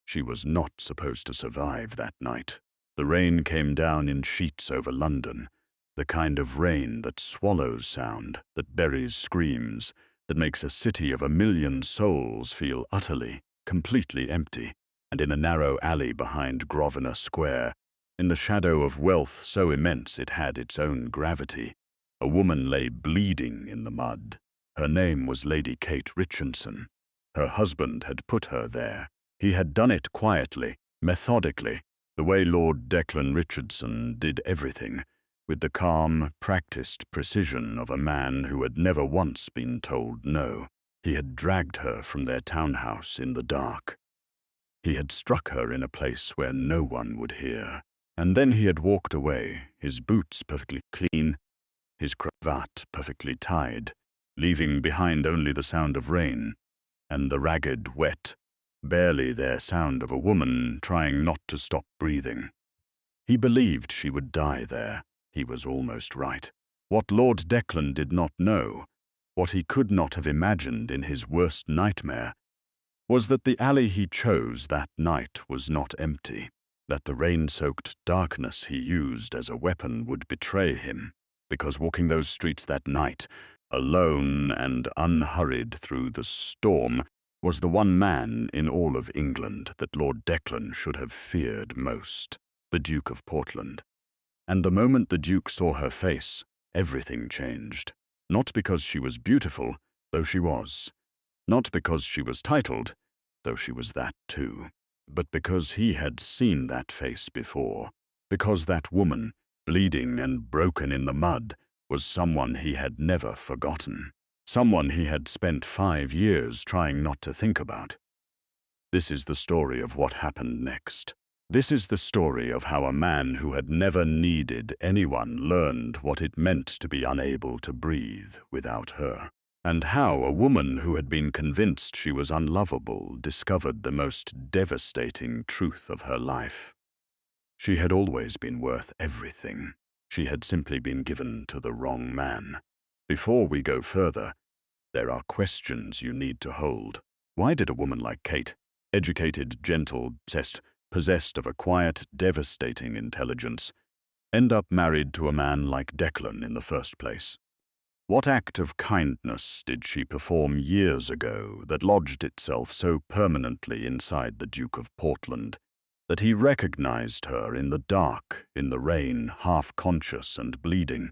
She was not supposed to survive that night. The rain came down in sheets over London, the kind of rain that swallows sound, that buries screams, that makes a city of 1,000,000 souls feel utterly, completely empty. And in a narrow alley behind Grosvenor Square, in the shadow of wealth so immense it had its own gravity, a woman lay bleeding in the mud. Her name was Lady Kate Richardson. Her husband had put her there. He had done it quietly, methodically, the way Lord Declan Richardson did everything, with the calm, practiced precision of a man who had never once been told no. He had dragged her from their townhouse in the dark. He had struck her in a place where no one would hear. And then he had walked away, his boots perfectly clean, his cravat perfectly tied, leaving behind only the sound of rain, and the ragged, wet, barely there sound of a woman trying not to stop breathing. He believed she would die there. He was almost right. What Lord Declan did not know, what he could not have imagined in his worst nightmare, was that the alley he chose that night was not empty, that the rain-soaked darkness he used as a weapon would betray him, because walking those streets that night, alone and unhurried through the storm, was the one man in all of England that Lord Declan should have feared most, the Duke of Portland. And the moment the Duke saw her face, everything changed. Not because she was beautiful, though she was. Not because she was titled, though she was that too. But because he had seen that face before. Because that woman, bleeding and broken in the mud, was someone he had never forgotten. Someone he had spent 5 years trying not to think about. This is the story of what happened next. This is the story of how a man who had never needed anyone learned what it meant to be unable to breathe without her, and how a woman who had been convinced she was unlovable discovered the most devastating truth of her life. She had always been worth everything. She had simply been given to the wrong man. Before we go further, there are questions you need to hold. Why did a woman like Kate, educated, gentle, possessed of a quiet, devastating intelligence, end up married to a man like Declan in the first place? What act of kindness did she perform years ago that lodged itself so permanently inside the Duke of Portland that he recognized her in the dark, in the rain, half-conscious and bleeding,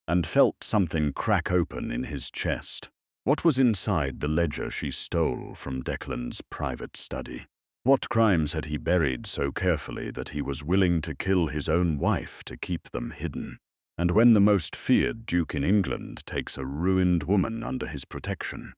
and felt something crack open in his chest? What was inside the ledger she stole from Declan's private study? What crimes had he buried so carefully that he was willing to kill his own wife to keep them hidden? And when the most feared duke in England takes a ruined woman under his protection,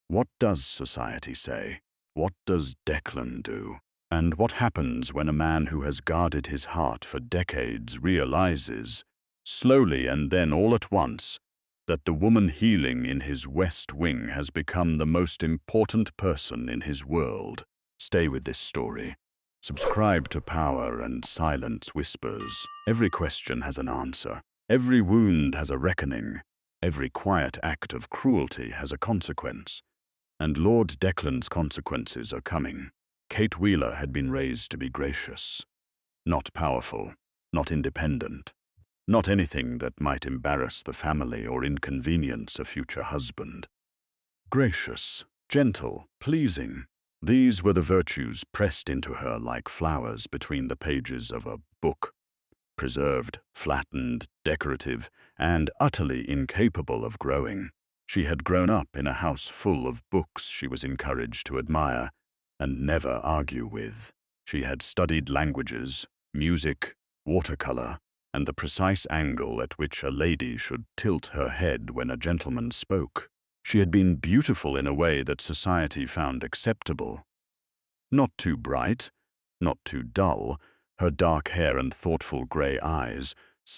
what does society say? What does Declan do? And what happens when a man who has guarded his heart for decades realizes, slowly and then all at once, that the woman healing in his West Wing has become the most important person in his world? Stay with this story. Subscribe to Power and Silence Whispers. Every question has an answer. Every wound has a reckoning. Every quiet act of cruelty has a consequence. And Lord Declan's consequences are coming. Kate Wheeler had been raised to be gracious, not powerful, not independent, not anything that might embarrass the family or inconvenience a future husband. Gracious, gentle, pleasing. These were the virtues pressed into her like flowers between the pages of a book. Preserved, flattened, decorative, and utterly incapable of growing. She had grown up in a house full of books she was encouraged to admire and never argue with. She had studied languages, music, watercolor, and the precise angle at which a lady should tilt her head when a gentleman spoke. She had been beautiful in a way that society found acceptable. Not too bright, not too dull, her dark hair and thoughtful grey eyes,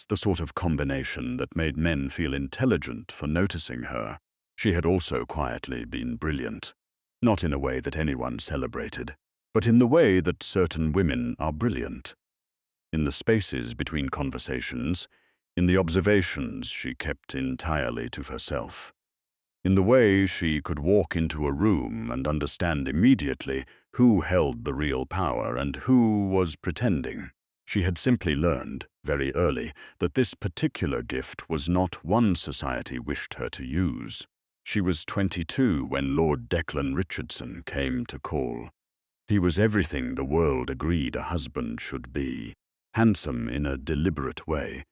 the sort of combination that made men feel intelligent for noticing her. She had also quietly been brilliant, not in a way that anyone celebrated, but in the way that certain women are brilliant. In the spaces between conversations, in the observations she kept entirely to herself, in the way she could walk into a room and understand immediately who held the real power and who was pretending. She had simply learned, very early, that this particular gift was not one society wished her to use. She was 22 when Lord Declan Richardson came to call. He was everything the world agreed a husband should be, handsome in a deliberate way,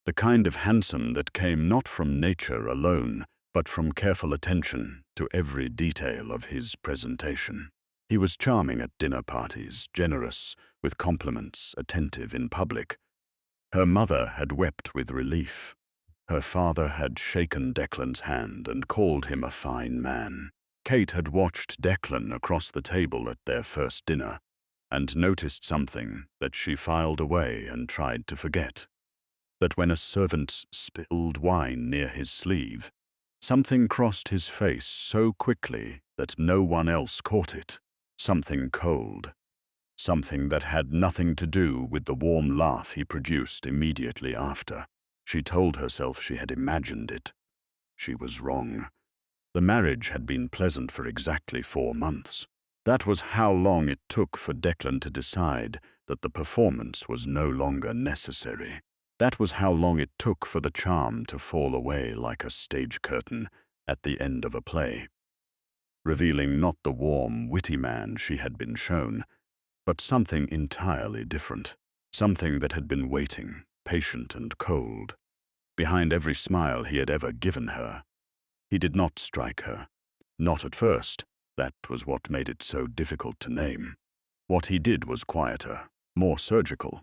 the kind of handsome that came not from nature alone, but from careful attention to every detail of his presentation. He was charming at dinner parties, generous with compliments, attentive in public. Her mother had wept with relief. Her father had shaken Declan's hand and called him a fine man. Kate had watched Declan across the table at their first dinner and noticed something that she filed away and tried to forget. That when a servant spilled wine near his sleeve, something crossed his face so quickly that no one else caught it. Something cold. Something that had nothing to do with the warm laugh he produced immediately after. She told herself she had imagined it. She was wrong. The marriage had been pleasant for exactly 4 months. That was how long it took for Declan to decide that the performance was no longer necessary. That was how long it took for the charm to fall away like a stage curtain at the end of a play, revealing not the warm, witty man she had been shown, but something entirely different, something that had been waiting, patient and cold, behind every smile he had ever given her. He did not strike her. Not at first. That was what made it so difficult to name. What he did was quieter, more surgical.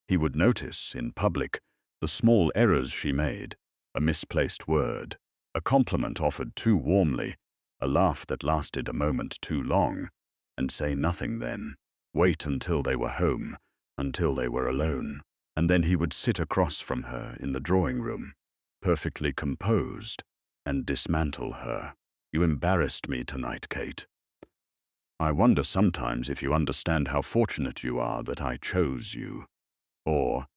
He would notice, in public, the small errors she made, a misplaced word, a compliment offered too warmly, a laugh that lasted a moment too long, and say nothing then. Wait until they were home, until they were alone, and then he would sit across from her in the drawing room, perfectly composed, and dismantle her. "You embarrassed me tonight, Kate. I wonder sometimes if you understand how fortunate you are that I chose you." Or,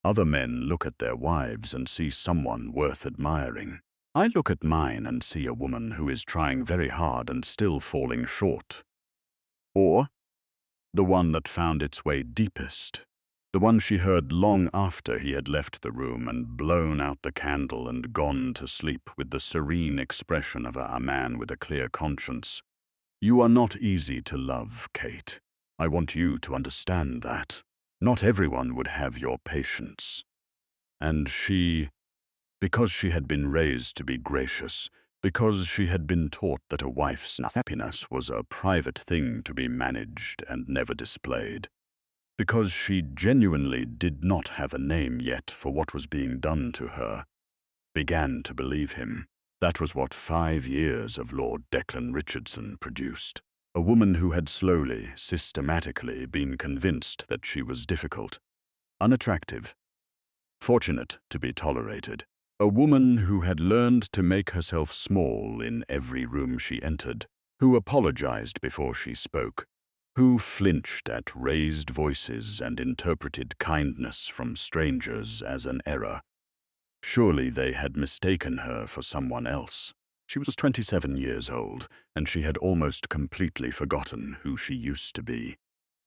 "Other men look at their wives and see someone worth admiring. I look at mine and see a woman who is trying very hard and still falling short." Or, the one that found its way deepest, the one she heard long after he had left the room and blown out the candle and gone to sleep with the serene expression of a man with a clear conscience. "You are not easy to love, Kate. I want you to understand that. Not everyone would have your patience." And she, because she had been raised to be gracious, because she had been taught that a wife's happiness was a private thing to be managed and never displayed, because she genuinely did not have a name yet for what was being done to her, began to believe him. That was what 5 years of Lord Declan Richardson produced. A woman who had slowly, systematically been convinced that she was difficult, unattractive, fortunate to be tolerated. A woman who had learned to make herself small in every room she entered, who apologized before she spoke, who flinched at raised voices and interpreted kindness from strangers as an error. Surely they had mistaken her for someone else. She was 27 years old, and she had almost completely forgotten who she used to be.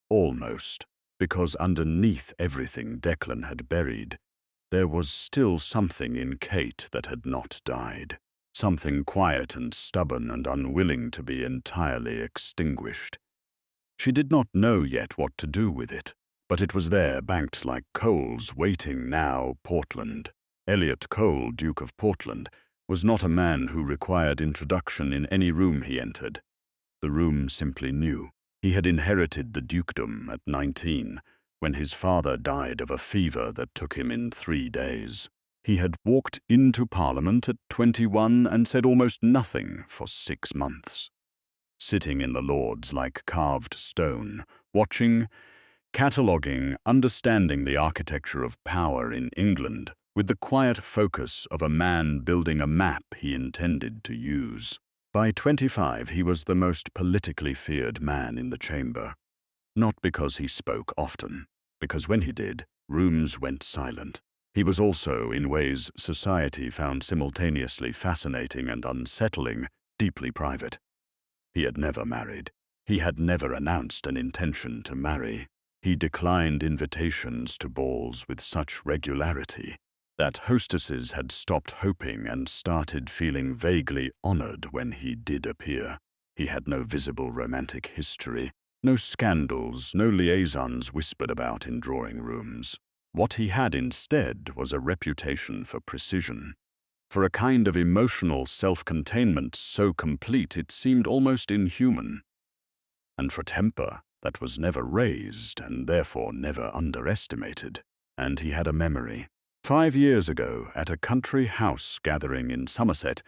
Almost, because underneath everything Declan had buried, there was still something in Kate that had not died. Something quiet and stubborn and unwilling to be entirely extinguished. She did not know yet what to do with it, but it was there, banked like coals, waiting now. Portland. Elliot Cole, Duke of Portland, was not a man who required introduction in any room he entered. The room simply knew. He had inherited the dukedom at 19, when his father died of a fever that took him in 3 days. He had walked into Parliament at 21 and said almost nothing for 6 months. Sitting in the Lords like carved stone, watching, cataloguing, understanding the architecture of power in England, with the quiet focus of a man building a map he intended to use. By 25, he was the most politically feared man in the chamber. Not because he spoke often, because when he did, rooms went silent. He was also, in ways society found simultaneously fascinating and unsettling, deeply private. He had never married. He had never announced an intention to marry. He declined invitations to balls with such regularity that hostesses had stopped hoping and started feeling vaguely honored when he did appear. He had no visible romantic history, no scandals, no liaisons whispered about in drawing rooms. What he had instead was a reputation for precision, for a kind of emotional self-containment so complete it seemed almost inhuman, and for temper that was never raised and therefore never underestimated. And he had a memory. 5 years ago, at a country house gathering in Somerset,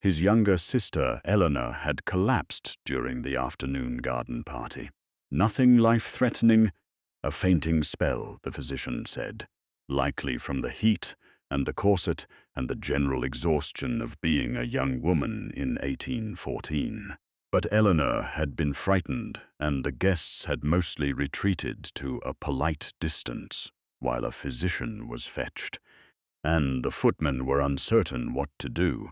his younger sister Eleanor had collapsed during the afternoon garden party. Nothing life-threatening, a fainting spell, the physician said, likely from the heat and the corset and the general exhaustion of being a young woman in 1814. But Eleanor had been frightened, and the guests had mostly retreated to a polite distance while a physician was fetched, and the footmen were uncertain what to do,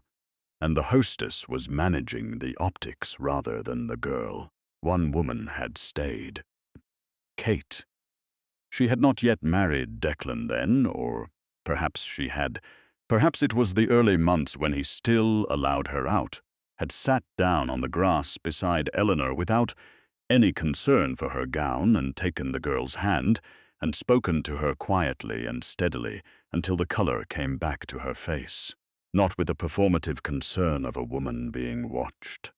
and the hostess was managing the optics rather than the girl. One woman had stayed. Kate. She had not yet married Declan then, or perhaps she had. Perhaps it was the early months when he still allowed her out, had sat down on the grass beside Eleanor without any concern for her gown and taken the girl's hand and spoken to her quietly and steadily until the color came back to her face, not with the performative concern of a woman being watched.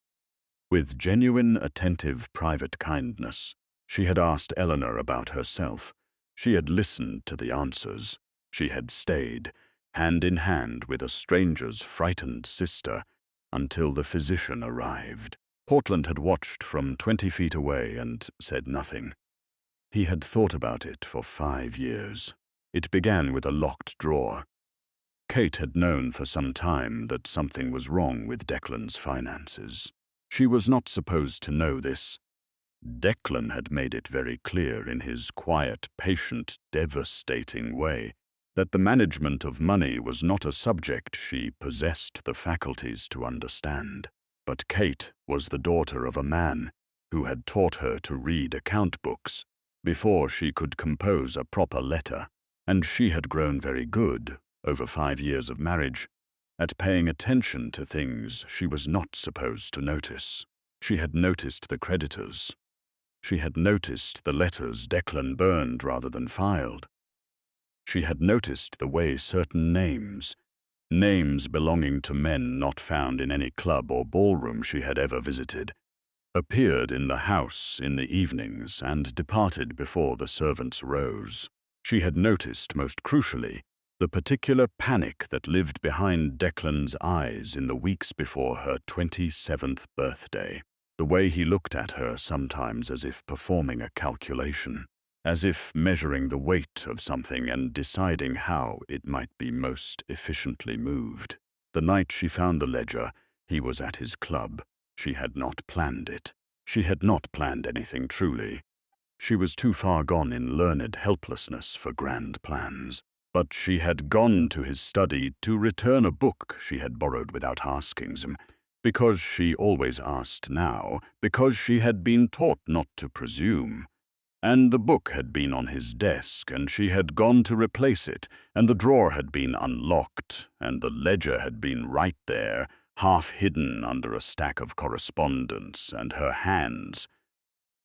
With genuine, attentive, private kindness, she had asked Eleanor about herself. She had listened to the answers. She had stayed, hand in hand with a stranger's frightened sister, until the physician arrived. Portland had watched from 20 feet away and said nothing. He had thought about it for 5 years. It began with a locked drawer. Kate had known for some time that something was wrong with Declan's finances. She was not supposed to know this. Declan had made it very clear in his quiet, patient, devastating way that the management of money was not a subject she possessed the faculties to understand. But Kate was the daughter of a man who had taught her to read account books before she could compose a proper letter, and she had grown very good, over 5 years of marriage, at paying attention to things she was not supposed to notice. She had noticed the creditors. She had noticed the letters Declan burned rather than filed. She had noticed the way certain names belonging to men not found in any club or ballroom she had ever visited, appeared in the house in the evenings and departed before the servants rose. She had noticed, most crucially, the particular panic that lived behind Declan's eyes in the weeks before her 27th birthday, the way he looked at her sometimes as if performing a calculation, as if measuring the weight of something and deciding how it might be most efficiently moved. The night she found the ledger, he was at his club. She had not planned it. She had not planned anything truly. She was too far gone in learned helplessness for grand plans. But she had gone to his study to return a book she had borrowed without asking him, because she always asked now, because she had been taught not to presume. And the book had been on his desk, and she had gone to replace it, and the drawer had been unlocked, and the ledger had been right there, half hidden under a stack of correspondence, and her hands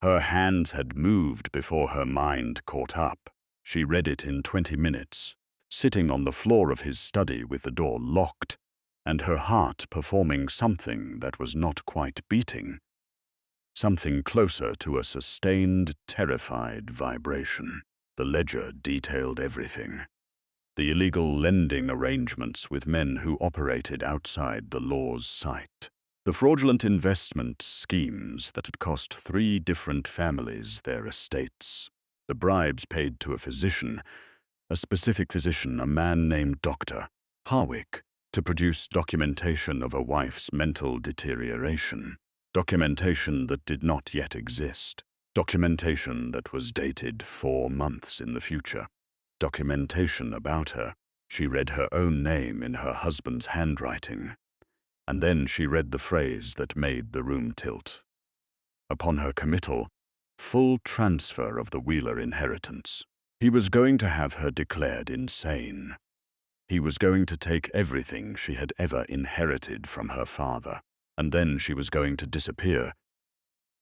had moved before her mind caught up. She read it in 20 minutes, sitting on the floor of his study with the door locked, and her heart performing something that was not quite beating, something closer to a sustained, terrified vibration. The ledger detailed everything. The illegal lending arrangements with men who operated outside the law's sight. The fraudulent investment schemes that had cost 3 different families their estates. The bribes paid to a physician, a specific physician, a man named Dr. Harwick, to produce documentation of a wife's mental deterioration. Documentation that did not yet exist. Documentation that was dated 4 months in the future. Documentation about her. She read her own name in her husband's handwriting. And then she read the phrase that made the room tilt. upon her committal, full transfer of the Wheeler inheritance. He was going to have her declared insane. He was going to take everything she had ever inherited from her father, and then she was going to disappear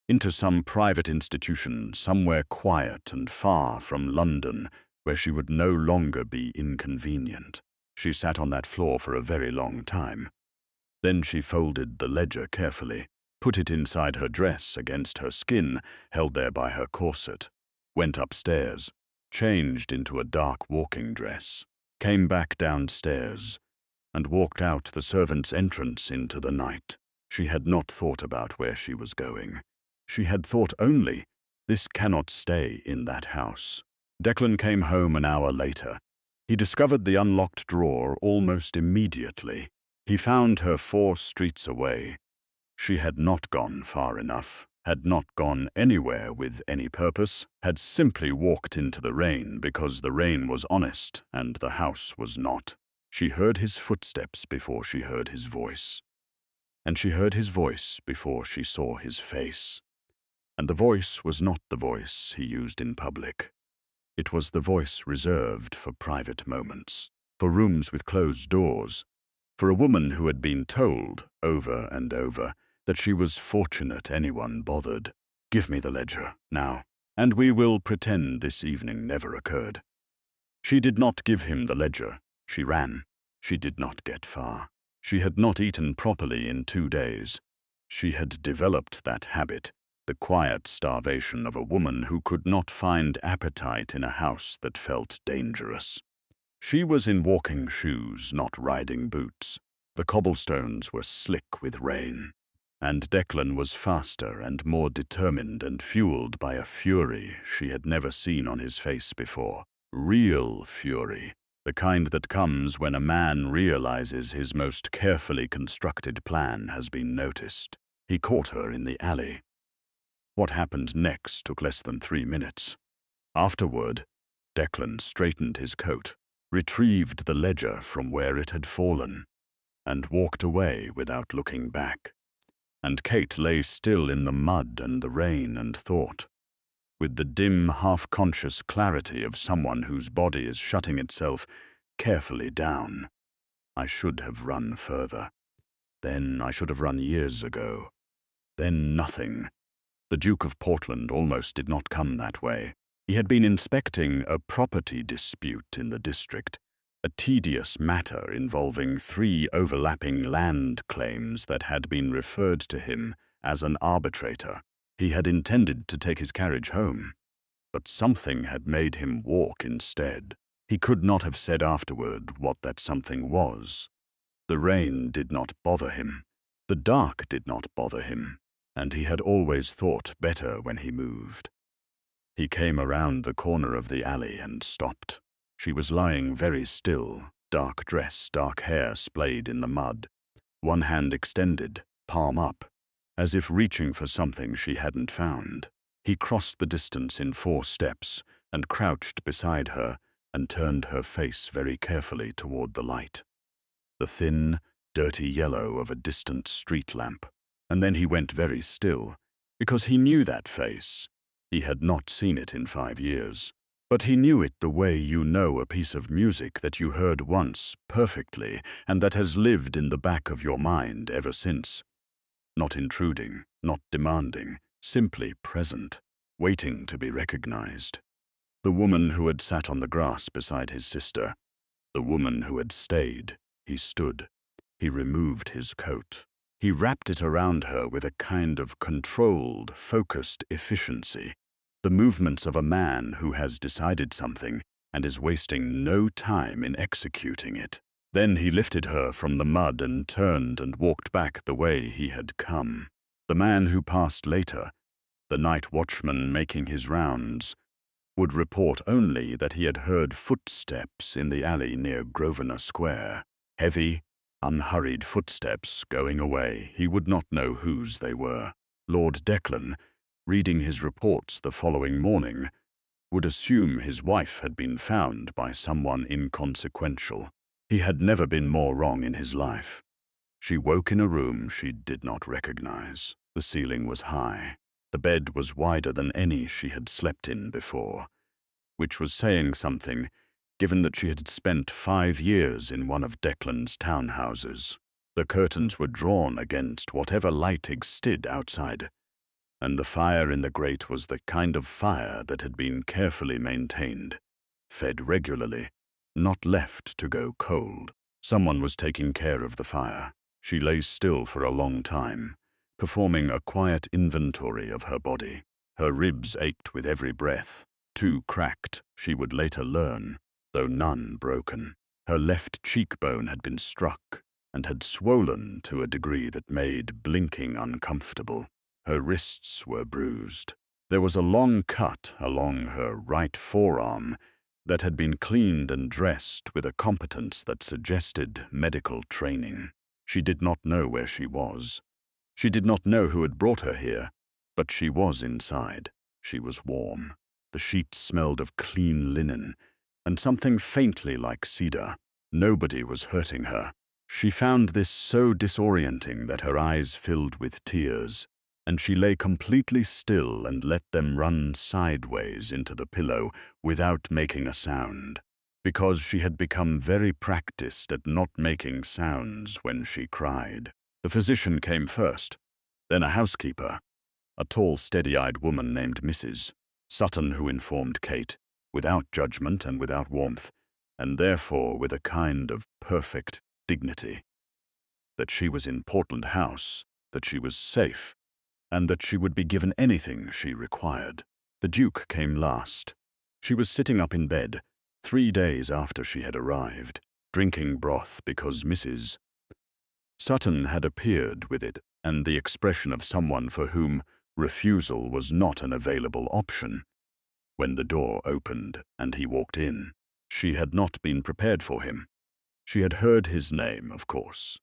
into some private institution somewhere quiet and far from London, where she would no longer be inconvenient. She sat on that floor for a very long time. Then she folded the ledger carefully, put it inside her dress against her skin, held there by her corset, went upstairs, changed into a dark walking dress, came back downstairs, and walked out the servants' entrance into the night. She had not thought about where she was going. She had thought only, this cannot stay in that house. Declan came home an hour later. He discovered the unlocked drawer almost immediately. He found her 4 streets away. She had not gone far enough, had not gone anywhere with any purpose, had simply walked into the rain because the rain was honest and the house was not. She heard his footsteps before she heard his voice. And she heard his voice before she saw his face. And the voice was not the voice he used in public. It was the voice reserved for private moments, for rooms with closed doors, for a woman who had been told, over and over, that she was fortunate anyone bothered. Give me the ledger, now, and we will pretend this evening never occurred. She did not give him the ledger. She ran. She did not get far. She had not eaten properly in 2 days. She had developed that habit, the quiet starvation of a woman who could not find appetite in a house that felt dangerous. She was in walking shoes, not riding boots. The cobblestones were slick with rain, and Declan was faster and more determined and fueled by a fury she had never seen on his face before. Real fury, the kind that comes when a man realizes his most carefully constructed plan has been noticed. He caught her in the alley. What happened next took less than 3 minutes. Afterward, Declan straightened his coat, retrieved the ledger from where it had fallen, and walked away without looking back. And Kate lay still in the mud and the rain and thought, with the dim, half-conscious clarity of someone whose body is shutting itself carefully down. I should have run further. Then I should have run years ago. Then nothing. The Duke of Portland almost did not come that way. He had been inspecting a property dispute in the district, a tedious matter involving 3 overlapping land claims that had been referred to him as an arbitrator. He had intended to take his carriage home, but something had made him walk instead. He could not have said afterward what that something was. The rain did not bother him. The dark did not bother him, and he had always thought better when he moved. He came around the corner of the alley and stopped. She was lying very still, dark dress, dark hair splayed in the mud, one hand extended, palm up, as if reaching for something she hadn't found. He crossed the distance in 4 steps and crouched beside her and turned her face very carefully toward the light, the thin, dirty yellow of a distant street lamp. And then he went very still, because he knew that face. He had not seen it in 5 years, but he knew it the way you know a piece of music that you heard once perfectly and that has lived in the back of your mind ever since. Not intruding, not demanding, simply present, waiting to be recognized. The woman who had sat on the grass beside his sister. The woman who had stayed. He stood. He removed his coat. He wrapped it around her with a kind of controlled, focused efficiency. The movements of a man who has decided something and is wasting no time in executing it. Then he lifted her from the mud and turned and walked back the way he had come. The man who passed later, the night watchman making his rounds, would report only that he had heard footsteps in the alley near Grosvenor Square. Heavy, unhurried footsteps going away. He would not know whose they were. Lord Declan, reading his reports the following morning, would assume his wife had been found by someone inconsequential. He had never been more wrong in his life. She woke in a room she did not recognize. The ceiling was high. The bed was wider than any she had slept in before, which was saying something, given that she had spent 5 years in one of Declan's townhouses. The curtains were drawn against whatever light existed outside, and the fire in the grate was the kind of fire that had been carefully maintained, fed regularly, not left to go cold. Someone was taking care of the fire. She lay still for a long time, performing a quiet inventory of her body. Her ribs ached with every breath, 2 cracked, she would later learn, though none broken. Her left cheekbone had been struck and had swollen to a degree that made blinking uncomfortable. Her wrists were bruised. There was a long cut along her right forearm that had been cleaned and dressed with a competence that suggested medical training. She did not know where she was. She did not know who had brought her here, but she was inside. She was warm. The sheets smelled of clean linen and something faintly like cedar. Nobody was hurting her. She found this so disorienting that her eyes filled with tears, and she lay completely still and let them run sideways into the pillow without making a sound, because she had become very practiced at not making sounds when she cried. The physician came first, then a housekeeper, a tall, steady-eyed woman named Mrs. Sutton, who informed Kate, without judgment and without warmth, and therefore with a kind of perfect dignity, that she was in Portland House, that she was safe, and that she would be given anything she required. The Duke came last. She was sitting up in bed, 3 days after she had arrived, drinking broth because Mrs. Sutton had appeared with it, and the expression of someone for whom refusal was not an available option. When the door opened and he walked in, she had not been prepared for him. She had heard his name, of course.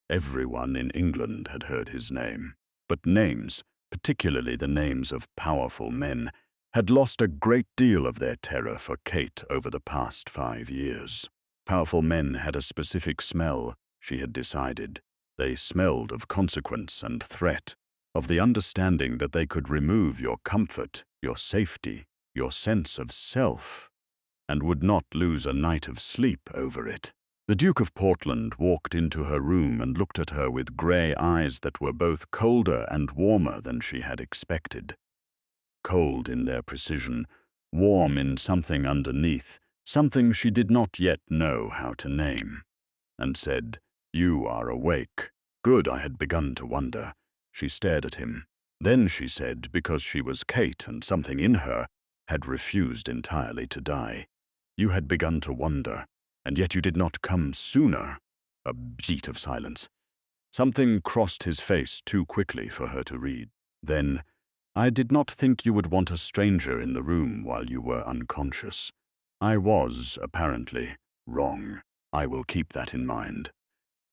Everyone in England had heard his name. But names, particularly the names of powerful men, had lost a great deal of their terror for Kate over the past 5 years. Powerful men had a specific smell, she had decided. They smelled of consequence and threat, of the understanding that they could remove your comfort, your safety, your sense of self, and would not lose a night of sleep over it. The Duke of Portland walked into her room and looked at her with grey eyes that were both colder and warmer than she had expected. Cold in their precision, warm in something underneath, something she did not yet know how to name, and said, "You are awake." Good, I had begun to wonder. She stared at him. Then she said, because she was Kate and something in her had refused entirely to die, "You had begun to wonder, and yet you did not come sooner." A beat of silence. Something crossed his face too quickly for her to read. Then, "I did not think you would want a stranger in the room while you were unconscious. I was, apparently, wrong. I will keep that in mind."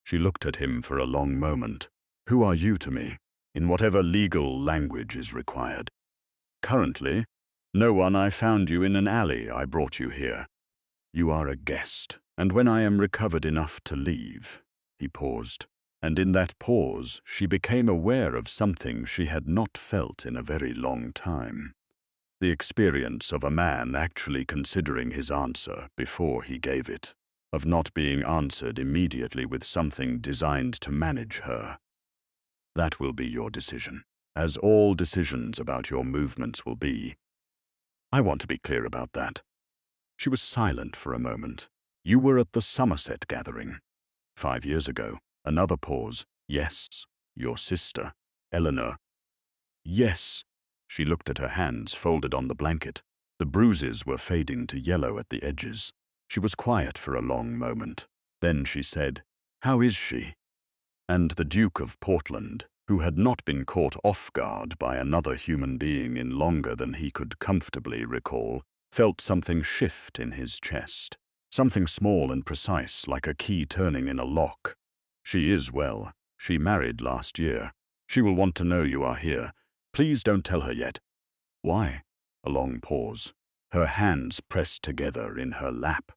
She looked at him for a long moment. "Who are you to me, in whatever legal language is required?" "Currently, no one. I found you in an alley. I brought you here. You are a guest, and when I am recovered enough to leave." He paused, and in that pause she became aware of something she had not felt in a very long time. The experience of a man actually considering his answer before he gave it, of not being answered immediately with something designed to manage her. That will be your decision, as all decisions about your movements will be. I want to be clear about that. She was silent for a moment. "You were at the Somerset gathering 5 years ago." Another pause. "Yes, your sister, Eleanor." "Yes." She looked at her hands folded on the blanket. The bruises were fading to yellow at the edges. She was quiet for a long moment. Then she said, "How is she?" And the Duke of Portland, who had not been caught off guard by another human being in longer than he could comfortably recall, felt something shift in his chest. Something small and precise, like a key turning in a lock. "She is well. She married last year. She will want to know you are here. Please don't tell her yet." "Why?" A long pause. Her hands pressed together in her lap.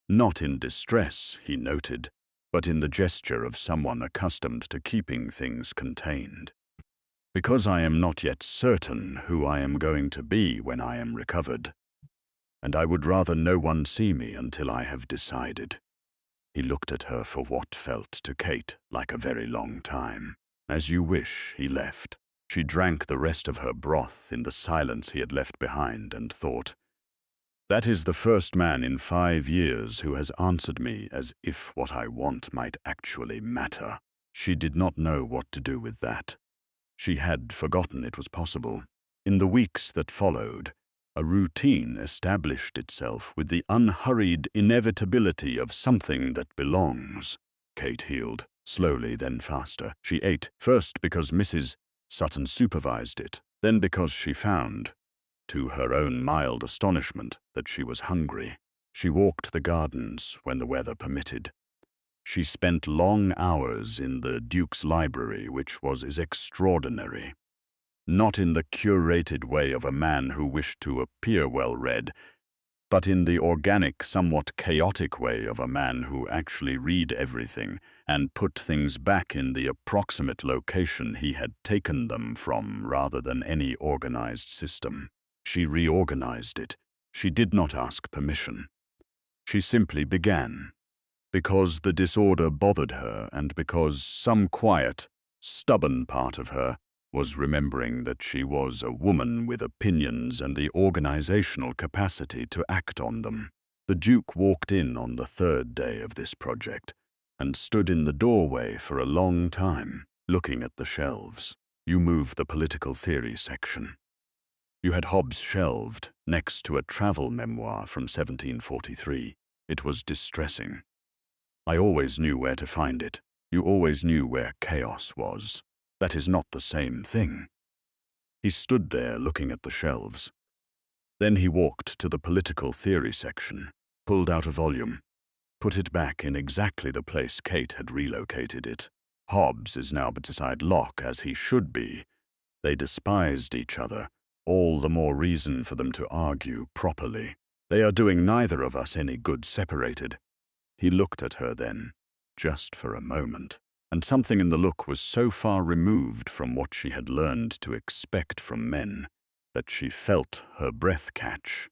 Not in distress, he noted, but in the gesture of someone accustomed to keeping things contained. Because I am not yet certain who I am going to be when I am recovered, and I would rather no one see me until I have decided." He looked at her for what felt to Kate like a very long time. "As you wish," he left. She drank the rest of her broth in the silence he had left behind and thought, "That is the first man in 5 years who has answered me as if what I want might actually matter." She did not know what to do with that. She had forgotten it was possible. In the weeks that followed, a routine established itself with the unhurried inevitability of something that belongs. Kate healed, slowly then faster. She ate, first because Mrs. Sutton supervised it, then because she found, to her own mild astonishment, that she was hungry. She walked the gardens when the weather permitted. She spent long hours in the Duke's library, which was extraordinary. Not in the curated way of a man who wished to appear well-read, but in the organic, somewhat chaotic way of a man who actually read everything and put things back in the approximate location he had taken them from rather than any organized system. She reorganized it. She did not ask permission. She simply began, because the disorder bothered her and because some quiet, stubborn part of her was remembering that she was a woman with opinions and the organizational capacity to act on them. The Duke walked in on the 3rd day of this project and stood in the doorway for a long time, looking at the shelves. You moved the political theory section. You had Hobbes shelved next to a travel memoir from 1743. It was distressing. I always knew where to find it. You always knew where chaos was. That is not the same thing. He stood there looking at the shelves. Then he walked to the political theory section, pulled out a volume, put it back in exactly the place Kate had relocated it. Hobbes is now beside Locke, as he should be. They despised each other, all the more reason for them to argue properly. They are doing neither of us any good separated. He looked at her then, just for a moment, and something in the look was so far removed from what she had learned to expect from men that she felt her breath catch.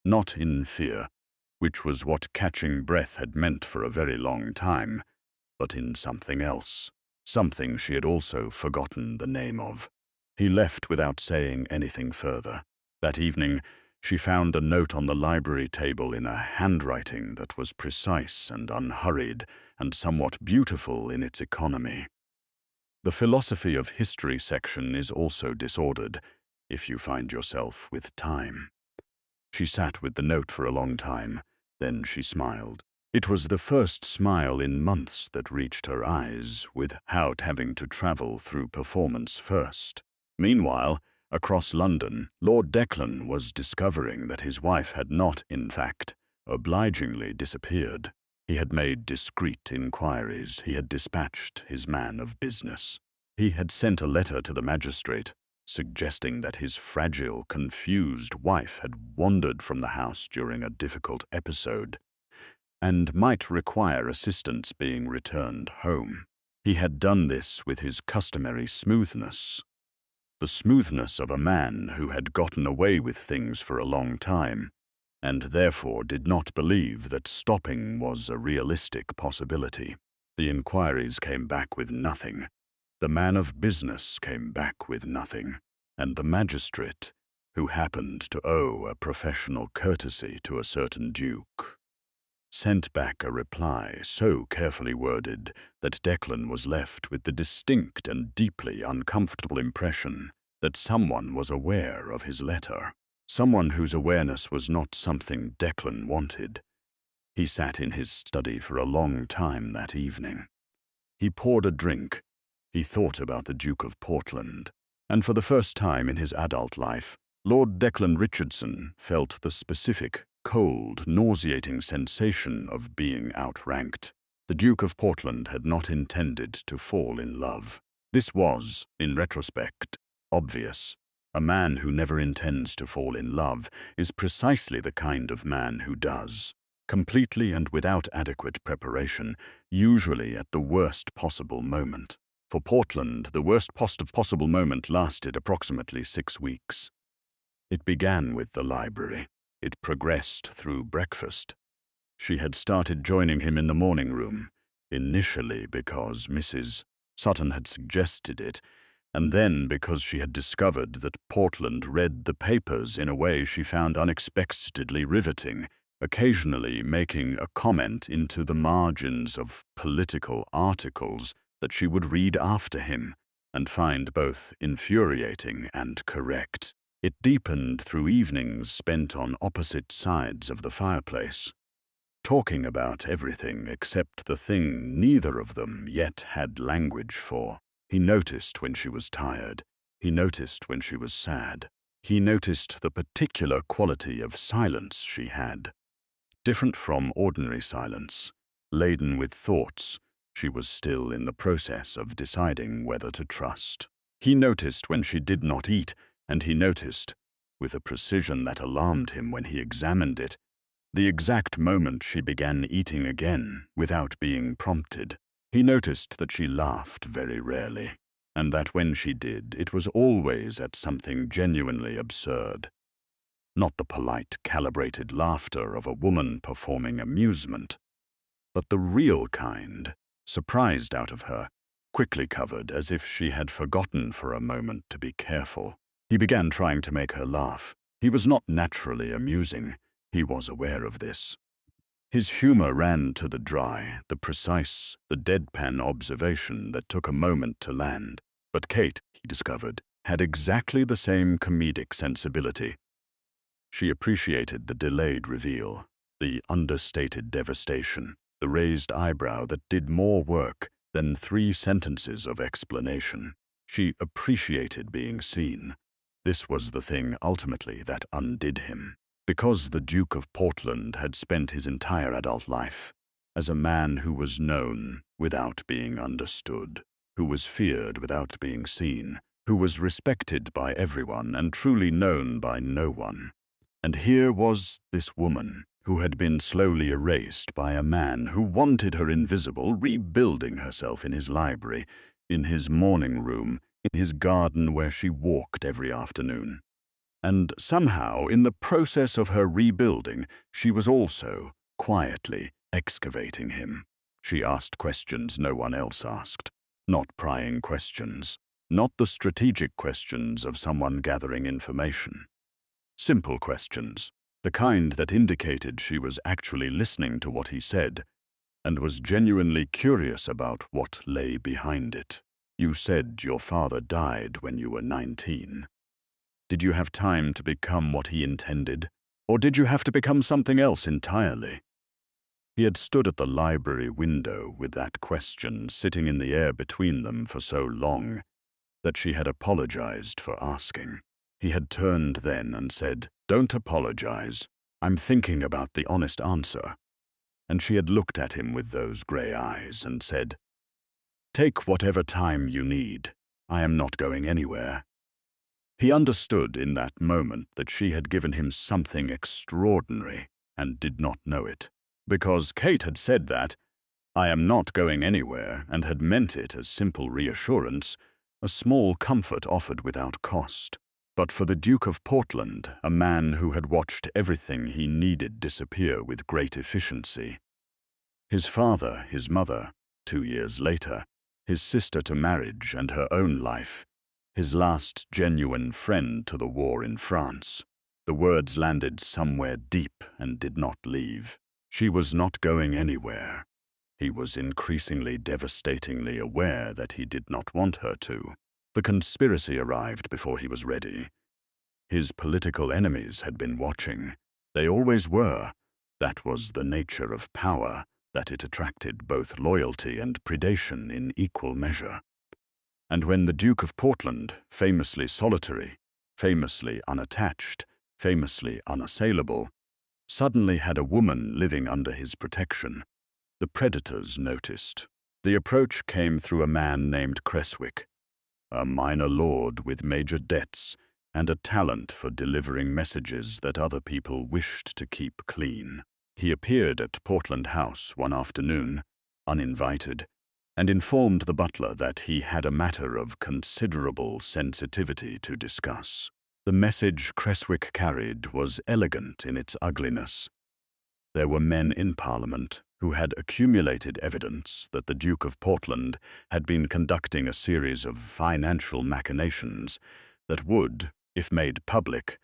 Not in fear, which was what catching breath had meant for a very long time, but in something else, something she had also forgotten the name of. He left without saying anything further. That evening, she found a note on the library table in a handwriting that was precise and unhurried and somewhat beautiful in its economy. The philosophy of history section is also disordered, if you find yourself with time. She sat with the note for a long time, then she smiled. It was the first smile in months that reached her eyes without having to travel through performance first. Meanwhile, across London, Lord Declan was discovering that his wife had not, in fact, obligingly disappeared. He had made discreet inquiries. He had dispatched his man of business. He had sent a letter to the magistrate, suggesting that his fragile, confused wife had wandered from the house during a difficult episode and might require assistance being returned home. He had done this with his customary smoothness. The smoothness of a man who had gotten away with things for a long time, and therefore did not believe that stopping was a realistic possibility. The inquiries came back with nothing. The man of business came back with nothing. And the magistrate, who happened to owe a professional courtesy to a certain duke, sent back a reply so carefully worded that Declan was left with the distinct and deeply uncomfortable impression that someone was aware of his letter, someone whose awareness was not something Declan wanted. He sat in his study for a long time that evening. He poured a drink. He thought about the Duke of Portland, and for the first time in his adult life, Lord Declan Richardson felt the specific, cold, nauseating sensation of being outranked. The Duke of Portland had not intended to fall in love. This was, in retrospect, obvious. A man who never intends to fall in love is precisely the kind of man who does, completely and without adequate preparation, usually at the worst possible moment. For Portland, the worst possible moment lasted approximately 6 weeks. It began with the library. It progressed through breakfast. She had started joining him in the morning room, initially because Mrs. Sutton had suggested it, and then because she had discovered that Portland read the papers in a way she found unexpectedly riveting, occasionally making a comment into the margins of political articles that she would read after him and find both infuriating and correct. It deepened through evenings spent on opposite sides of the fireplace, talking about everything except the thing neither of them yet had language for. He noticed when she was tired. He noticed when she was sad. He noticed the particular quality of silence she had. Different from ordinary silence, laden with thoughts, she was still in the process of deciding whether to trust. He noticed when she did not eat, and he noticed, with a precision that alarmed him when he examined it, the exact moment she began eating again without being prompted. He noticed that she laughed very rarely, and that when she did, it was always at something genuinely absurd. Not the polite, calibrated laughter of a woman performing amusement, but the real kind, surprised out of her, quickly covered as if she had forgotten for a moment to be careful. He began trying to make her laugh. He was not naturally amusing. He was aware of this. His humor ran to the dry, the precise, the deadpan observation that took a moment to land. But Kate, he discovered, had exactly the same comedic sensibility. She appreciated the delayed reveal, the understated devastation, the raised eyebrow that did more work than 3 sentences of explanation. She appreciated being seen. This was the thing ultimately that undid him. Because the Duke of Portland had spent his entire adult life as a man who was known without being understood, who was feared without being seen, who was respected by everyone and truly known by no one. And here was this woman who had been slowly erased by a man who wanted her invisible, rebuilding herself in his library, in his morning room, in his garden where she walked every afternoon. And somehow, in the process of her rebuilding, she was also quietly excavating him. She asked questions no one else asked, not prying questions, not the strategic questions of someone gathering information. Simple questions, the kind that indicated she was actually listening to what he said and was genuinely curious about what lay behind it. You said your father died when you were 19. Did you have time to become what he intended, or did you have to become something else entirely? He had stood at the library window with that question sitting in the air between them for so long that she had apologized for asking. He had turned then and said, "Don't apologize. I'm thinking about the honest answer." And she had looked at him with those gray eyes and said, "Take whatever time you need. I am not going anywhere." He understood in that moment that she had given him something extraordinary and did not know it. Because Kate had said that, "I am not going anywhere," and had meant it as simple reassurance, a small comfort offered without cost. But for the Duke of Portland, a man who had watched everything he needed disappear with great efficiency. His father, his mother, 2 years later, his sister to marriage and her own life, his last genuine friend to the war in France. The words landed somewhere deep and did not leave. She was not going anywhere. He was increasingly devastatingly aware that he did not want her to. The conspiracy arrived before he was ready. His political enemies had been watching. They always were. That was the nature of power, that it attracted both loyalty and predation in equal measure. And when the Duke of Portland, famously solitary, famously unattached, famously unassailable, suddenly had a woman living under his protection, the predators noticed. The approach came through a man named Creswick, a minor lord with major debts and a talent for delivering messages that other people wished to keep clean. He appeared at Portland House one afternoon, uninvited, and informed the butler that he had a matter of considerable sensitivity to discuss. The message Creswick carried was elegant in its ugliness. There were men in Parliament who had accumulated evidence that the Duke of Portland had been conducting a series of financial machinations that would, if made public,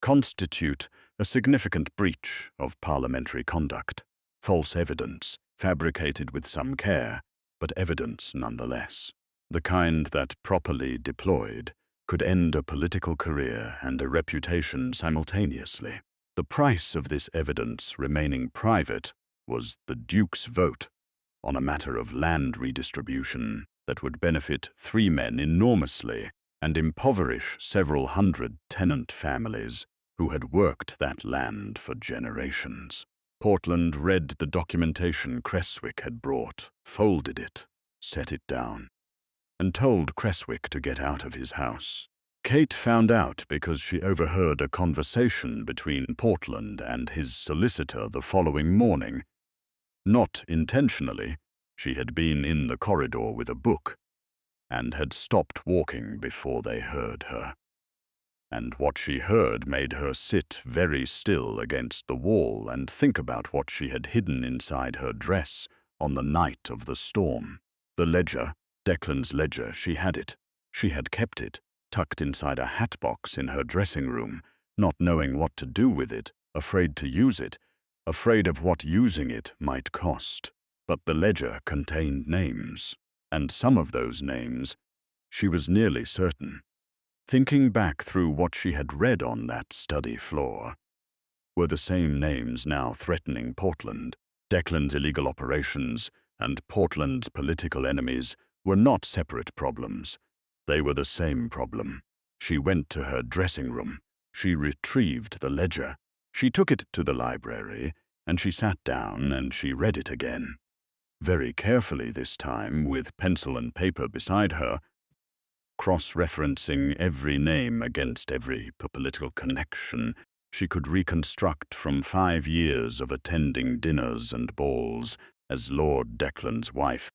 constitute a significant breach of parliamentary conduct. False evidence, fabricated with some care, but evidence nonetheless. The kind that, properly deployed, could end a political career and a reputation simultaneously. The price of this evidence remaining private was the Duke's vote on a matter of land redistribution that would benefit 3 men enormously and impoverish several hundred tenant families who had worked that land for generations. Portland read the documentation Creswick had brought, folded it, set it down, and told Creswick to get out of his house. Kate found out because she overheard a conversation between Portland and his solicitor the following morning. Not intentionally, she had been in the corridor with a book, and had stopped walking before they heard her. And what she heard made her sit very still against the wall and think about what she had hidden inside her dress on the night of the storm. The ledger, Declan's ledger, she had it. She had kept it, tucked inside a hat box in her dressing room, not knowing what to do with it, afraid to use it, afraid of what using it might cost. But the ledger contained names, and some of those names, she was nearly certain, thinking back through what she had read on that study floor, were the same names now threatening Portland. Declan's illegal operations and Portland's political enemies were not separate problems. They were the same problem. She went to her dressing room. She retrieved the ledger. She took it to the library, and she sat down and she read it again. Very carefully this time, with pencil and paper beside her, cross-referencing every name against every political connection she could reconstruct from 5 years of attending dinners and balls as Lord Declan's wife.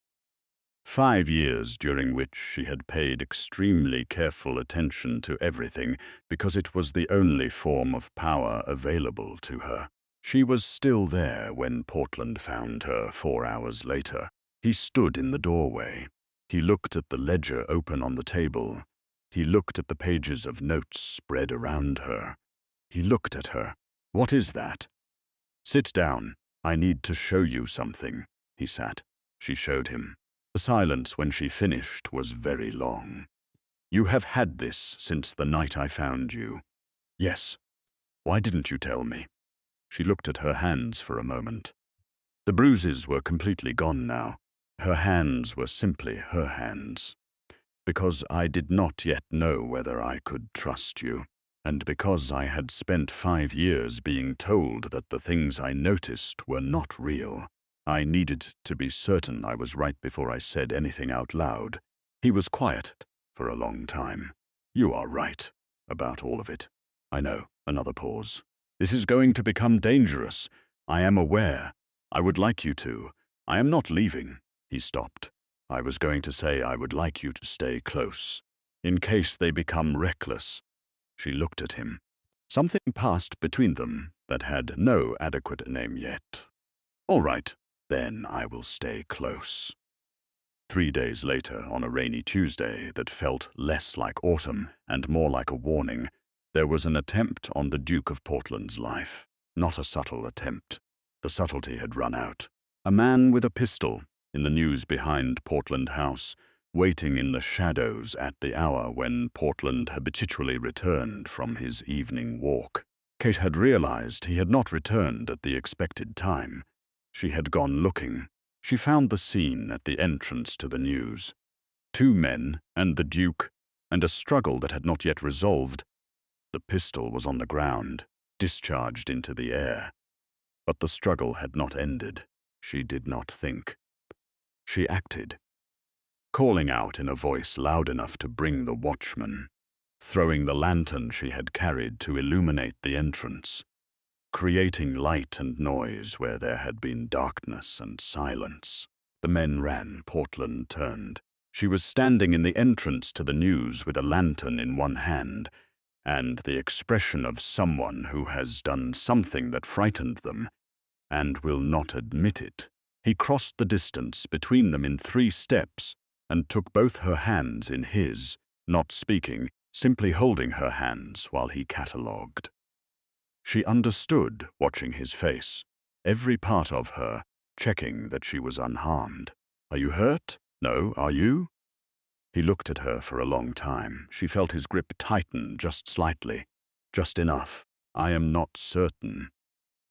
5 years during which she had paid extremely careful attention to everything because it was the only form of power available to her. She was still there when Portland found her 4 hours later. He stood in the doorway. He looked at the ledger open on the table. He looked at the pages of notes spread around her. He looked at her. "What is that?" "Sit down. I need to show you something." He sat. She showed him. The silence when she finished was very long. "You have had this since the night I found you." "Yes." "Why didn't you tell me?" She looked at her hands for a moment. The bruises were completely gone now. Her hands were simply her hands. "Because I did not yet know whether I could trust you, and because I had spent 5 years being told that the things I noticed were not real. I needed to be certain I was right before I said anything out loud." He was quiet for a long time. "You are right about all of it." "I know." Another pause. "This is going to become dangerous. I am aware. I would like you to. I am not leaving." He stopped. "I was going to say I would like you to stay close, in case they become reckless." She looked at him. Something passed between them that had no adequate name yet. "All right, then I will stay close." 3 days later, on a rainy Tuesday that felt less like autumn and more like a warning, there was an attempt on the Duke of Portland's life. Not a subtle attempt. The subtlety had run out. A man with a pistol, in the news behind Portland House, waiting in the shadows at the hour when Portland habitually returned from his evening walk. Kate had realized he had not returned at the expected time. She had gone looking. She found the scene at the entrance to the news. 2 men and the Duke, and a struggle that had not yet resolved. The pistol was on the ground, discharged into the air. But the struggle had not ended. She did not think. She acted, calling out in a voice loud enough to bring the watchman, throwing the lantern she had carried to illuminate the entrance, creating light and noise where there had been darkness and silence. The men ran. Portland turned. She was standing in the entrance to the news with a lantern in one hand, and the expression of someone who has done something that frightened them, and will not admit it. He crossed the distance between them in 3 steps and took both her hands in his, not speaking, simply holding her hands while he catalogued. She understood, watching his face, every part of her, checking that she was unharmed. "Are you hurt? No, are you?" He looked at her for a long time. She felt his grip tighten just slightly, just enough. "I am not certain."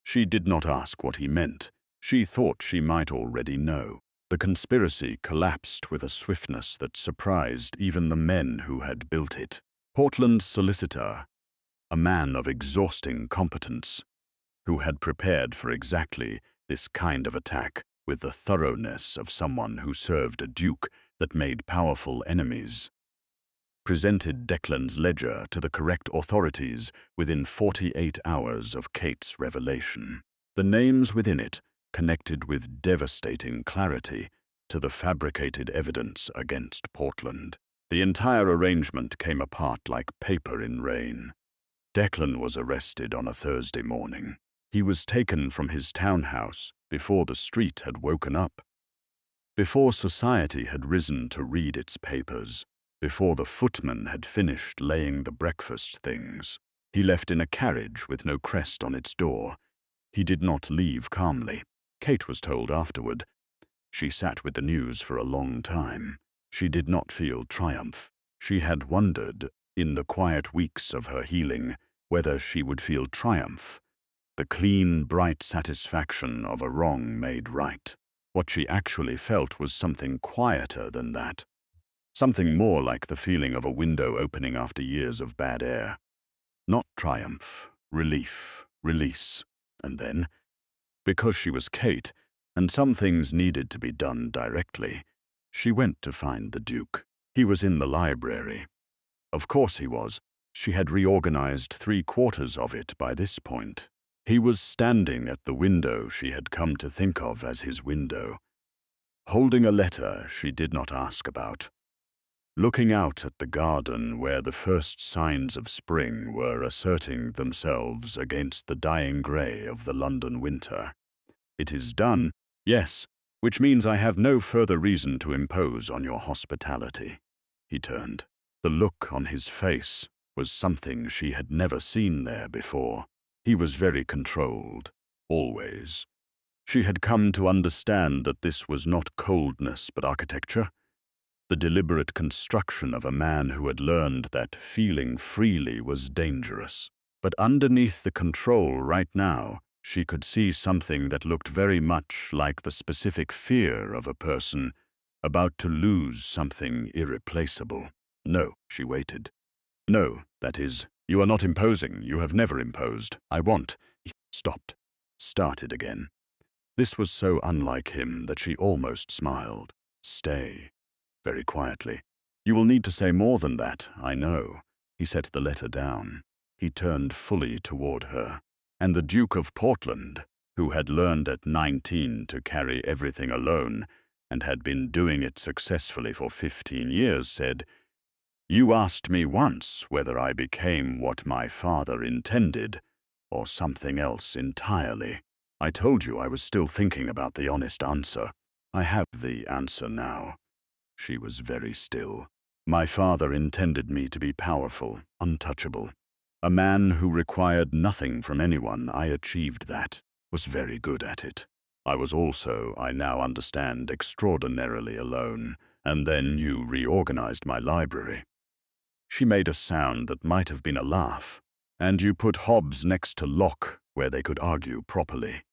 She did not ask what he meant. She thought she might already know. The conspiracy collapsed with a swiftness that surprised even the men who had built it. Portland's solicitor, a man of exhausting competence, who had prepared for exactly this kind of attack with the thoroughness of someone who served a duke that made powerful enemies, presented Declan's ledger to the correct authorities within 48 hours of Kate's revelation. The names within it connected with devastating clarity to the fabricated evidence against Portland. The entire arrangement came apart like paper in rain. Declan was arrested on a Thursday morning. He was taken from his townhouse before the street had woken up, before society had risen to read its papers, before the footman had finished laying the breakfast things. He left in a carriage with no crest on its door. He did not leave calmly. Kate was told afterward. She sat with the news for a long time. She did not feel triumph. She had wondered, in the quiet weeks of her healing, whether she would feel triumph, the clean, bright satisfaction of a wrong made right. What she actually felt was something quieter than that, something more like the feeling of a window opening after years of bad air. Not triumph, relief, release. And then, because she was Kate, and some things needed to be done directly, she went to find the Duke. He was in the library. Of course he was. She had reorganized 3/4 of it by this point. He was standing at the window she had come to think of as his window, holding a letter she did not ask about, looking out at the garden where the first signs of spring were asserting themselves against the dying grey of the London winter. "It is done, yes, which means I have no further reason to impose on your hospitality." He turned. The look on his face was something she had never seen there before. He was very controlled, always. She had come to understand that this was not coldness but architecture, the deliberate construction of a man who had learned that feeling freely was dangerous. But underneath the control right now, she could see something that looked very much like the specific fear of a person about to lose something irreplaceable. "No," she waited. "No, that is, you are not imposing. You have never imposed. I want." He stopped, started again. This was so unlike him that she almost smiled. "Stay," very quietly. "You will need to say more than that, I know." He set the letter down. He turned fully toward her. And the Duke of Portland, who had learned at 19 to carry everything alone and had been doing it successfully for 15 years, said, "You asked me once whether I became what my father intended, or something else entirely. I told you I was still thinking about the honest answer. I have the answer now." She was very still. "My father intended me to be powerful, untouchable. A man who required nothing from anyone. I achieved that, was very good at it. I was also, I now understand, extraordinarily alone, and then you reorganized my library." She made a sound that might have been a laugh. "And you put Hobbes next to Locke, where they could argue properly.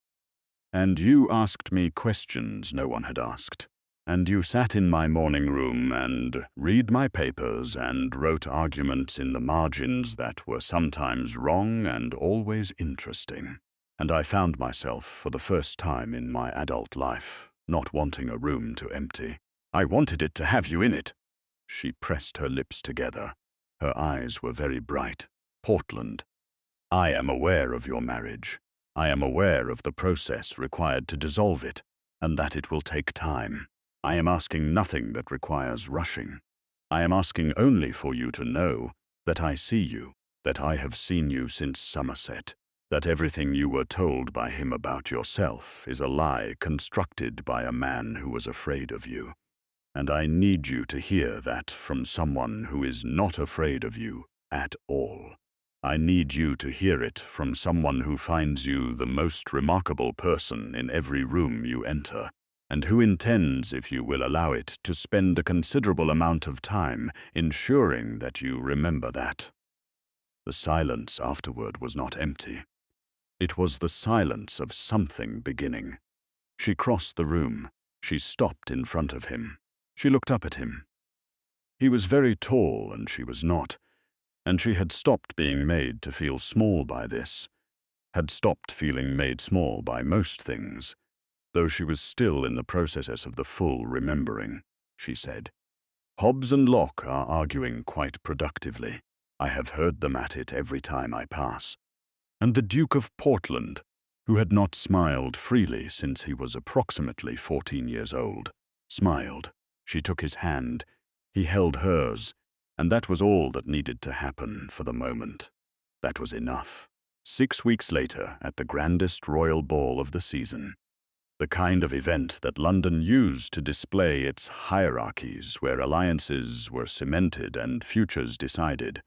And you asked me questions no one had asked. And you sat in my morning room and read my papers and wrote arguments in the margins that were sometimes wrong and always interesting. And I found myself, for the first time in my adult life, not wanting a room to empty. I wanted it to have you in it." She pressed her lips together. Her eyes were very bright. "Portland, I am aware of your marriage. I am aware of the process required to dissolve it, and that it will take time. I am asking nothing that requires rushing. I am asking only for you to know that I see you, that I have seen you since Somerset, that everything you were told by him about yourself is a lie constructed by a man who was afraid of you. And I need you to hear that from someone who is not afraid of you at all. I need you to hear it from someone who finds you the most remarkable person in every room you enter, and who intends, if you will allow it, to spend a considerable amount of time ensuring that you remember that. The silence afterward was not empty. It was the silence of something beginning. She crossed the room. She stopped in front of him. She looked up at him. He was very tall and she was not, and she had stopped being made to feel small by this, had stopped feeling made small by most things, though she was still in the process of the full remembering. She said, "Hobbes and Locke are arguing quite productively. I have heard them at it every time I pass." And the Duke of Portland, who had not smiled freely since he was approximately 14 years old, smiled. She took his hand. He held hers, and that was all that needed to happen for the moment. That was enough. 6 weeks later, at the grandest royal ball of the season, the kind of event that London used to display its hierarchies where alliances were cemented and futures decided,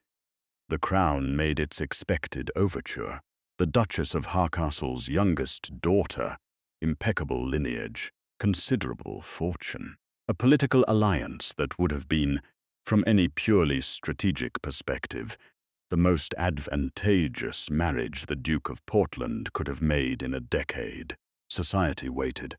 the Crown made its expected overture. The Duchess of Harcastle's youngest daughter, impeccable lineage, considerable fortune. A political alliance that would have been, from any purely strategic perspective, the most advantageous marriage the Duke of Portland could have made in a decade. Society waited.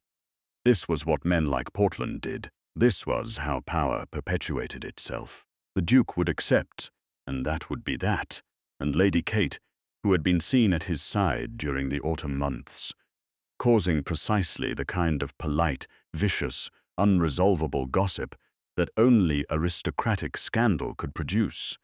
This was what men like Portland did. This was how power perpetuated itself. The Duke would accept, and that would be that, and Lady Kate, who had been seen at his side during the autumn months, causing precisely the kind of polite, vicious, unresolvable gossip that only aristocratic scandal could produce,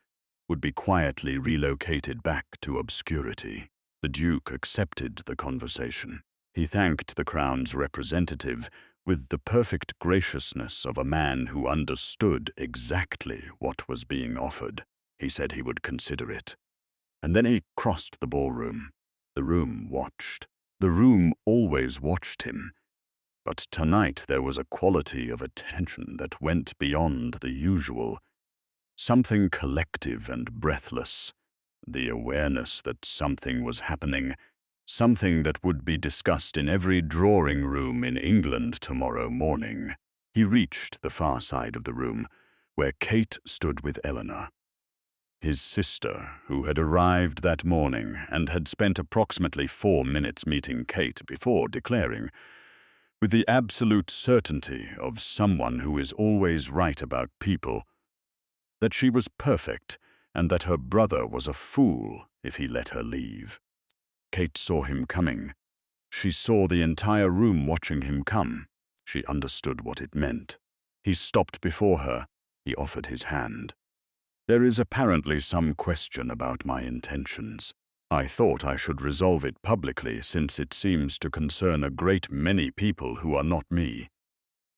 would be quietly relocated back to obscurity. The Duke accepted the conversation. He thanked the Crown's representative with the perfect graciousness of a man who understood exactly what was being offered. He said he would consider it. And then he crossed the ballroom. The room watched. The room always watched him. But tonight there was a quality of attention that went beyond the usual. Something collective and breathless. The awareness that something was happening. Something that would be discussed in every drawing room in England tomorrow morning. He reached the far side of the room, where Kate stood with Eleanor. His sister, who had arrived that morning and had spent approximately 4 minutes meeting Kate before declaring, with the absolute certainty of someone who is always right about people, that she was perfect and that her brother was a fool if he let her leave. Kate saw him coming. She saw the entire room watching him come. She understood what it meant. He stopped before her. He offered his hand. "There is apparently some question about my intentions. I thought I should resolve it publicly since it seems to concern a great many people who are not me."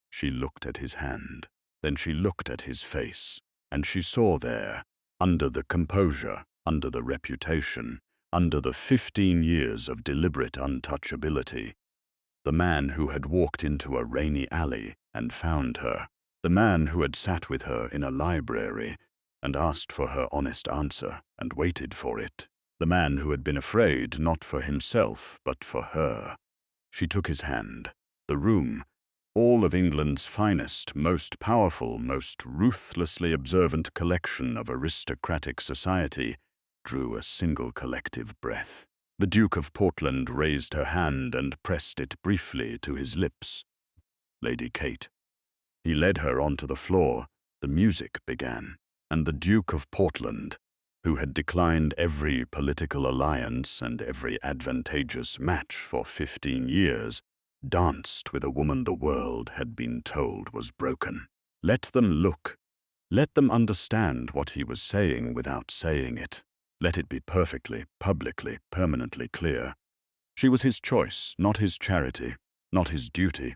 She looked at his hand. Then she looked at his face, and she saw there, under the composure, under the reputation, under the 15 years of deliberate untouchability, the man who had walked into a rainy alley and found her, the man who had sat with her in a library and asked for her honest answer and waited for it, the man who had been afraid not for himself but for her. She took his hand. The room, all of England's finest, most powerful, most ruthlessly observant collection of aristocratic society, drew a single collective breath. The Duke of Portland raised her hand and pressed it briefly to his lips. Lady Kate. He led her onto the floor. The music began, and the Duke of Portland, who had declined every political alliance and every advantageous match for 15 years, danced with a woman the world had been told was broken. Let them look. Let them understand what he was saying without saying it. Let it be perfectly, publicly, permanently clear. She was his choice, not his charity, not his duty.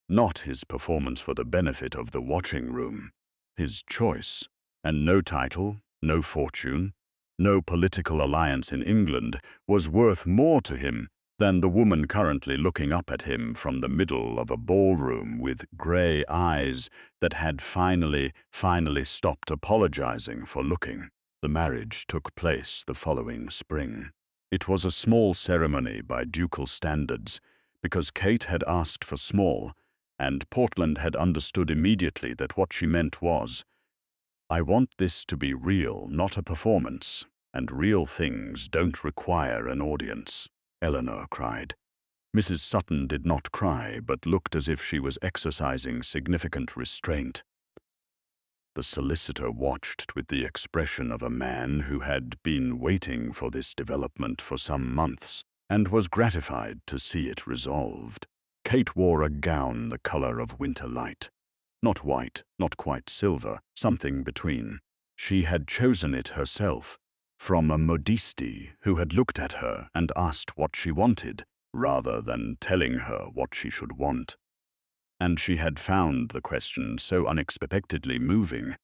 not his performance for the benefit of the watching room, his choice. And no title, no fortune, no political alliance in England was worth more to him than the woman currently looking up at him from the middle of a ballroom with grey eyes that had finally stopped apologizing for looking. The marriage took place the following spring. It was a small ceremony by ducal standards, because Kate had asked for small, and Portland had understood immediately that what she meant was, "I want this to be real, not a performance, and real things don't require an audience." Eleanor cried. Mrs. Sutton did not cry, but looked as if she was exercising significant restraint. The solicitor watched with the expression of a man who had been waiting for this development for some months and was gratified to see it resolved. Kate wore a gown the color of winter light. Not white, not quite silver, something between. She had chosen it herself, from a modiste who had looked at her and asked what she wanted, rather than telling her what she should want. And she had found the question so unexpectedly moving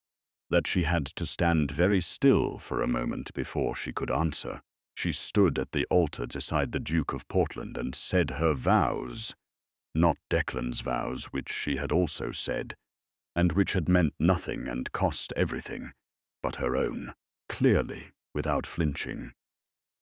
that she had to stand very still for a moment before she could answer. She stood at the altar beside the Duke of Portland and said her vows, not Declan's vows, which she had also said, and which had meant nothing and cost everything, but her own, clearly, without flinching.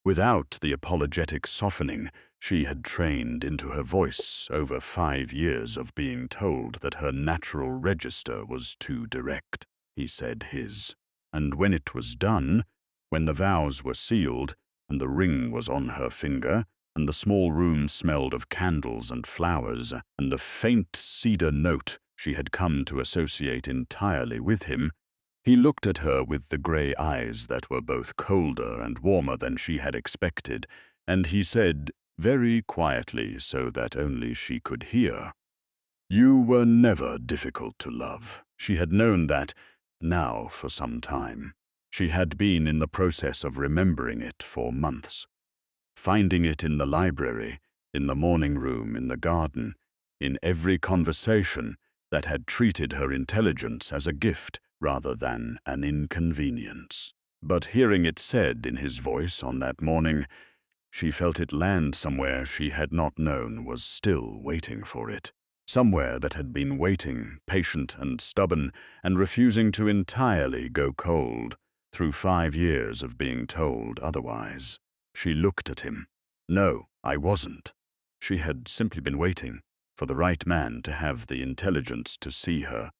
Without the apologetic softening she had trained into her voice over 5 years of being told that her natural register was too direct. He said his. And when it was done, when the vows were sealed, and the ring was on her finger, and the small room smelled of candles and flowers, and the faint cedar note she had come to associate entirely with him, he looked at her with the grey eyes that were both colder and warmer than she had expected, and he said, very quietly so that only she could hear, "You were never difficult to love." She had known that now for some time. She had been in the process of remembering it for months, finding it in the library, in the morning room, in the garden, in every conversation that had treated her intelligence as a gift rather than an inconvenience. But hearing it said in his voice on that morning, she felt it land somewhere she had not known was still waiting for it. Somewhere that had been waiting, patient and stubborn, and refusing to entirely go cold through 5 years of being told otherwise. She looked at him. "No, I wasn't." She had simply been waiting for the right man to have the intelligence to see her.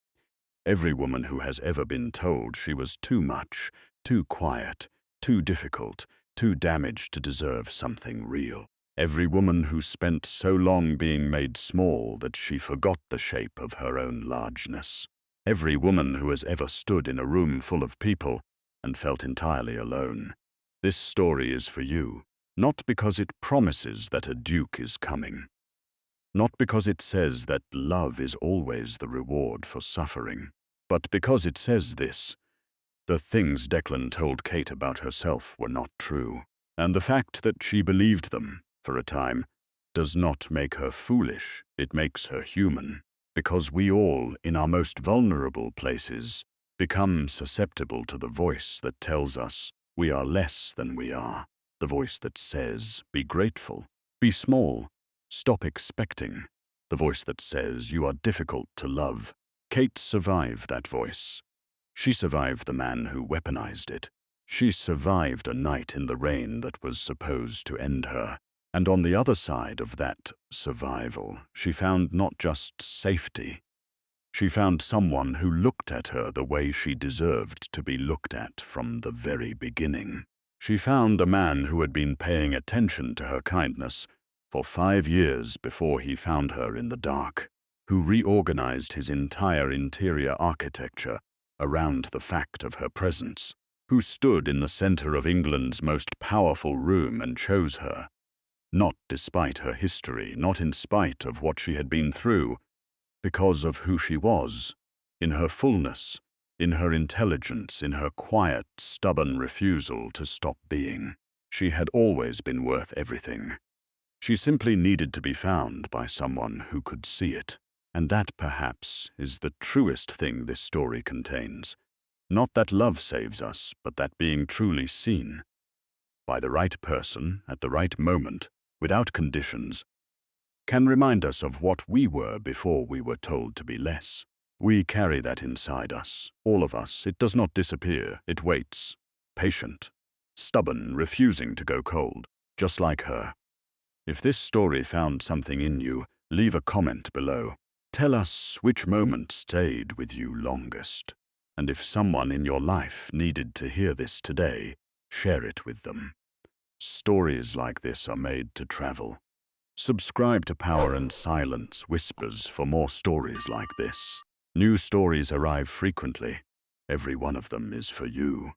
Every woman who has ever been told she was too much, too quiet, too difficult, too damaged to deserve something real. Every woman who spent so long being made small that she forgot the shape of her own largeness. Every woman who has ever stood in a room full of people and felt entirely alone. This story is for you, not because it promises that a duke is coming, not because it says that love is always the reward for suffering, but because it says this: the things Declan told Kate about herself were not true, and the fact that she believed them, for a time, does not make her foolish, it makes her human, because we all, in our most vulnerable places, become susceptible to the voice that tells us we are less than we are, the voice that says, be grateful, be small, stop expecting, the voice that says you are difficult to love. Kate survived that voice. She survived the man who weaponized it. She survived a night in the rain that was supposed to end her. And on the other side of that survival, she found not just safety. She found someone who looked at her the way she deserved to be looked at from the very beginning. She found a man who had been paying attention to her kindness for 5 years before he found her in the dark, who reorganized his entire interior architecture around the fact of her presence, who stood in the center of England's most powerful room and chose her, not despite her history, not in spite of what she had been through, because of who she was, in her fullness, in her intelligence, in her quiet, stubborn refusal to stop being. She had always been worth everything. She simply needed to be found by someone who could see it. And that, perhaps, is the truest thing this story contains. Not that love saves us, but that being truly seen by the right person at the right moment, without conditions, can remind us of what we were before we were told to be less. We carry that inside us, all of us. It does not disappear. It waits, patient, stubborn, refusing to go cold, just like her. If this story found something in you, leave a comment below. Tell us which moment stayed with you longest. And if someone in your life needed to hear this today, share it with them. Stories like this are made to travel. Subscribe to Power and Silence Whispers for more stories like this. New stories arrive frequently. Every one of them is for you.